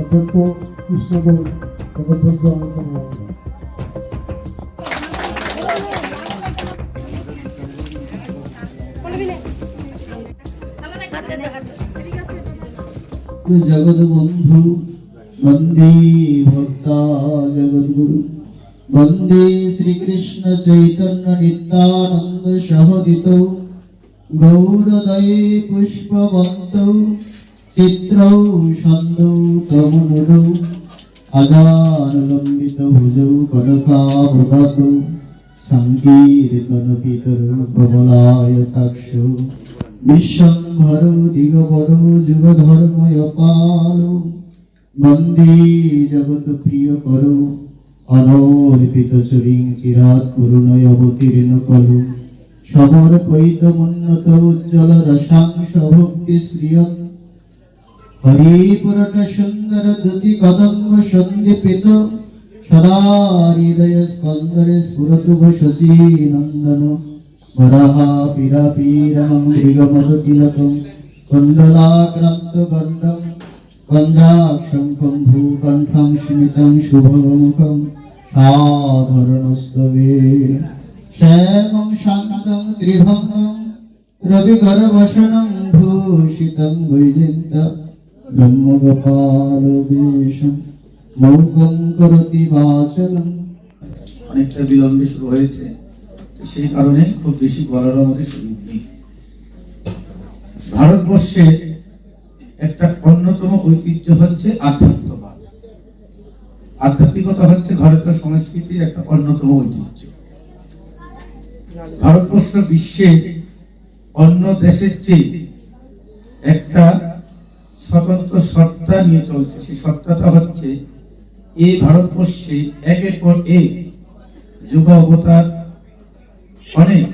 অধ্যক্ষ কৃষ্ণদেব জগদ্বন্দ্ব আলোচনা জগদ্বন্ধু বন্দে ভক্তা জগদ্গুরু বন্দে শ্রীকৃষ্ণ চৈতন্য নিত্যানন্দ সহদিত গৌরদয়ে পুষ্পবন্ত চিত্রৌ ছন্দৌ তমনুরৌ আদানলম্বিত ভুজৌ কনকাবদাতৌ সংকীর্তন পিতরৌ কমলায়তাক্ষ বিশ্বম্ভরৌ দিগবরৌ যুগধর্ময়পালৌ বন্দে জগৎ প্রিয়করৌ অনর্পিত চরিং চিরাৎ করুণয় অবতীর্ণ কলৌ সমর্পয়িতমুন্নত উজ্জ্বল রসাংশ ভক্তি শ্রিয়ং হরিপুরট সুন্দর দুতি কদম্ব সন্দীপিত সদা হৃদয় স্কন্দরে স্ফুরতুভ শশী নন্দন বরাহা পিরাপীরমং মৃগমধুতিলকং কুণ্ডলাক্রান্ত গণ্ডং কঞ্জাক্ষং ভূকণ্ঠং স্মিতং শুভমুখং সাধরণস্তবের শ্যামং শান্তং ত্রিভঙ্গং রবিকরবসনং ভূষিতং বৈজয়ন্তং ব্রহ্মগোপালবেশং মৌকং করতি বাচলং। অনেকটা বিলম্বে শুরু হয়েছে, সেই কারণে খুব বেশি বলার আমাদের সুযোগ নেই। ভারতবর্ষে একটা অন্যতম ঐতিহ্য হচ্ছে আধ্যাত্মবাদ। আধ্যাত্মিকতা হচ্ছে ভারতের সংস্কৃতির একটা অন্যতম ঐতিহ্য। ভারতবর্ষ বিশ্বে অন্য দেশের চেয়ে একটা স্বতন্ত্র সত্তা নিয়ে চলছে। সেই সত্তাটা হচ্ছে এই ভারতবর্ষে একের পর এক যুগ অবতার অনেক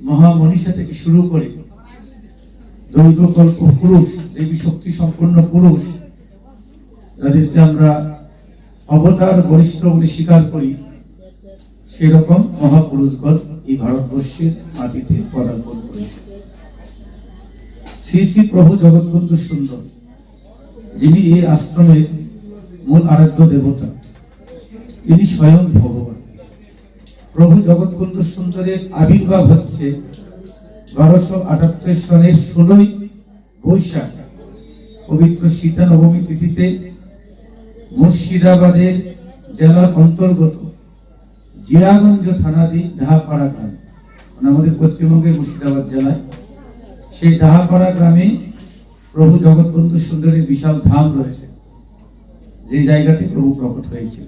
মহামনীষা থেকে শুরু করে দৈবকল্প পুরুষ, দেবী শক্তি সম্পন্ন পুরুষ, যাদেরকে আমরা অবতার বরিষ্ঠ বলে স্বীকার করি, সেরকম মহাপুরুষগণ এই ভারতবর্ষের মাটিতে পদার্পণ করেছে। শ্রী শ্রী প্রভু জগৎবন্ধু সুন্দর, যিনি এই আশ্রমের মূল আরাধ্য দেবতা, তিনি স্বয়ং ভগবান। প্রভু জগৎবন্ধু সুন্দরের আবির্ভাব হচ্ছে 1278 সনের 16 বৈশাখ পবিত্র সীতা নবমী তিথিতে মুর্শিদাবাদের জেলার অন্তর্গত জিয়াগঞ্জ থানাধীন ডাহাপাড়া গ্রাম, আমাদের পশ্চিমবঙ্গের মুর্শিদাবাদ জেলায়, সেই ডাহাপাড়া গ্রামে প্রভু জগৎবন্ধু সুন্দরের বিশাল ধাম রয়েছে, যে জায়গাতে প্রভু প্রকট হয়েছে।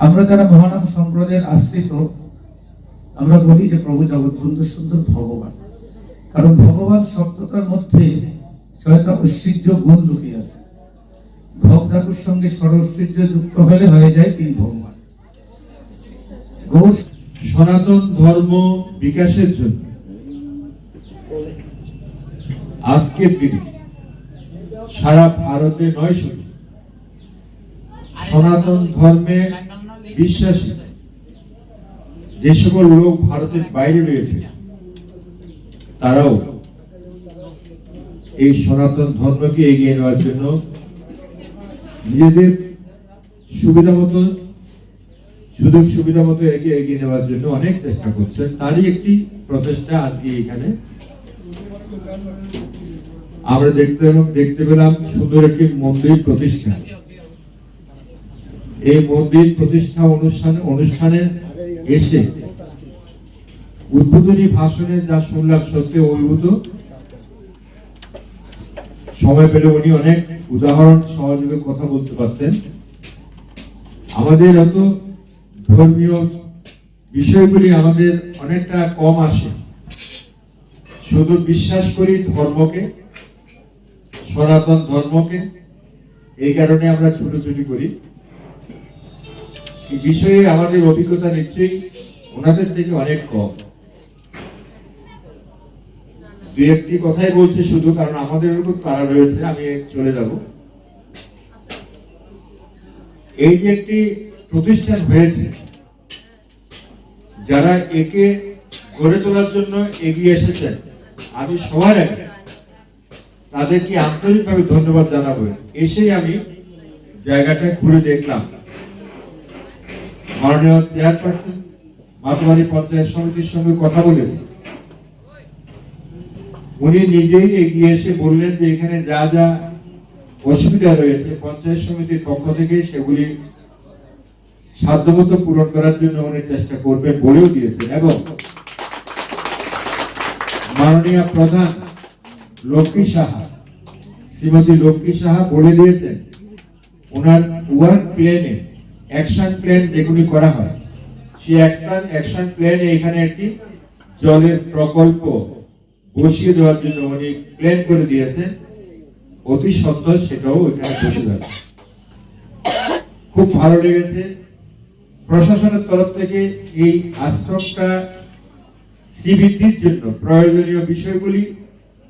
আমরা যারা মহানাম সম্প্রদায়ের আশ্রিত, আমরা বলি যে প্রভু জগৎবন্ধু সুন্দর ভগবান, কারণ ভগবান শব্দটার মধ্যে ছয়টা ঐশ্বর্য গুণ লুকিয়ে আছে। ভগ ধাতুর সঙ্গে ষড়ৈশ্বর্য যুক্ত হলে হয়ে যায় তিনি ভগবান। সনাতন ধর্ম বিকাশের জন্য আজকের দিনে সারা ভারতে নয়, শুধু সনাতন ধর্মে বিশ্বাসী যে সকল লোক ভারতের বাইরে রয়েছে, তারাও এই সনাতন ধর্মকে এগিয়ে নেওয়ার জন্য নিজেদের সুবিধা মতো, সুযোগ সুবিধা মতো এগিয়ে নেওয়ার জন্য অনেক চেষ্টা করছেন। তারই একটি প্রচেষ্টা আজকে এখানে আমরা দেখতে পেলাম সুন্দর একটি মন্দির প্রতিষ্ঠা। এই মন্দির প্রতিষ্ঠা অনুষ্ঠানে এসে উদ্বোধনী ভাষণে যা শুনলাম সত্যি অভিভূত। সময় পেলে উনি অনেক উদাহরণ সহযোগে কথা বলতে পারতেন। আমাদের এত ধর্মীয় বিষয়গুলি আমাদের অনেকটা কম আসে, শুধু বিশ্বাস করি ধর্মকে, সনাতন ধর্মকে। এই কারণে আমরা ছুটোছুটি করি। এই বিষয়ে আমাদের অভিজ্ঞতা নিশ্চয়ই ওনাদের থেকে অনেক কম। দু একটি কথাই বলছে শুধু, কারণ আমাদের খুব তাড়া রয়েছে, আমি চলে যাব। এই যে একটি প্রতিষ্ঠান হয়েছে, যারা একে গড়ে তোলার জন্য এগিয়ে এসেছেন, আমি সবার আগে তাদেরকে আন্তরিকভাবে ধন্যবাদ জানাবো। এসেই আমি জায়গাটা ঘুরে দেখলাম। মাননীয় চেয়ারপারসন মাতবাড়ি পঞ্চায়েত সমিতির সঙ্গে কথা বলেছি। উনি নিজেই এগিয়ে এসে বললেন যে এখানে যা যা অসুবিধা রয়েছে পঞ্চায়েত সমিতির পক্ষ থেকে সেগুলি সাধ্যমতো পূরণ করার জন্য উনি চেষ্টা করবেন বলেও দিয়েছেন। এবং মাননীয় প্রধান লক্ষ্মী সাহা, শ্রীমতী লক্ষ্মী সাহা বলে দিয়েছেন ওনার ওয়ার্ক প্ল্যানে, অ্যাকশন প্ল্যান যেগুলি করা হয়, সেই অ্যাকশন প্ল্যানে এখানে একটি জলের প্রকল্প বসিয়ে দেওয়ার জন্য উনি প্ল্যান করে দিয়েছেন। অতি সত্বর সেটাও এখানে বসে যাবে। খুব ভালো লেগেছে। প্রশাসনের তরফ থেকে এই আশ্রমটা শ্রীবৃদ্ধির জন্য প্রয়োজনীয় বিষয়গুলি